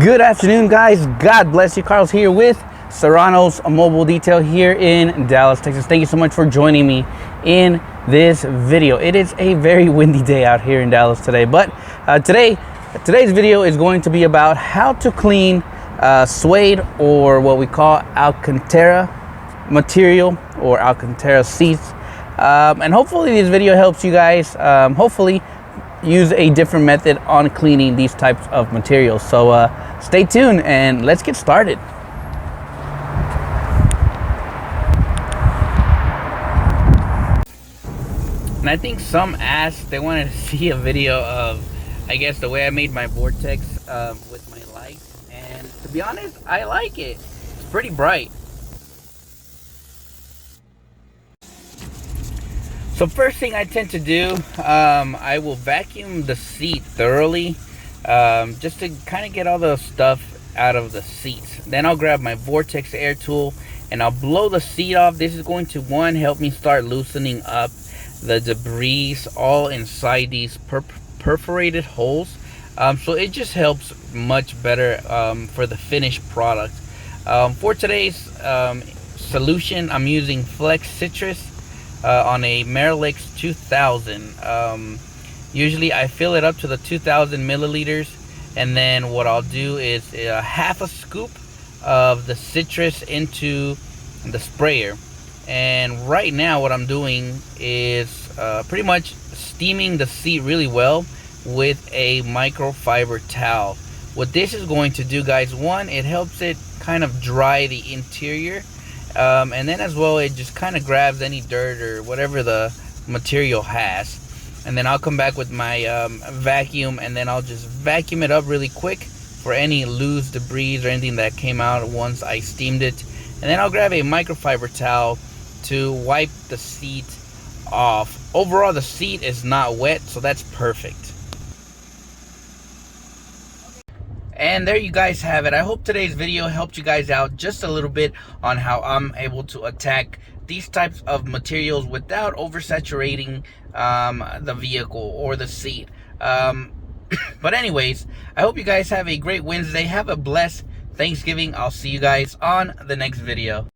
Good afternoon, guys. God bless you. Carlos here with Serranos Mobile Detail here in Dallas, Texas. Thank you so much for joining me in this video. It is a very windy day out here in Dallas today, but today's video is going to be about how to clean suede, or what we call Alcantara material, or Alcantara seats. And hopefully this video helps you guys hopefully use a different method on cleaning these types of materials. So stay tuned and let's get started. And I think some asked, they wanted to see a video of, I guess, the way I made my vortex with my lights. And to be honest, I like it. It's pretty bright. So first thing I tend to do, I will vacuum the seat thoroughly, just to kind of get all the stuff out of the seats. Then I'll grab my vortex air tool and I'll blow the seat off. This is going to, one, help me start loosening up the debris all inside these perforated holes. So it just helps much better for the finished product. For today's solution, I'm using Flex Citrus on a Merrillix 2000. Usually I fill it up to the 2000 milliliters, and then what I'll do is half a scoop of the citrus into the sprayer. And right now what I'm doing is pretty much steaming the seat really well with a microfiber towel. What this is going to do, guys, one, it helps it kind of dry the interior, and then as well it just kind of grabs any dirt or whatever the material has. And then I'll come back with my vacuum, and then I'll just vacuum it up really quick for any loose debris or anything that came out once I steamed it. And then I'll grab a microfiber towel to wipe the seat off. Overall, the seat is not wet, so that's perfect. And there you guys have it. I hope today's video helped you guys out just a little bit on how I'm able to attack these types of materials without oversaturating the vehicle or the seat. But anyways, I hope you guys have a great Wednesday. Have a blessed Thanksgiving. I'll see you guys on the next video.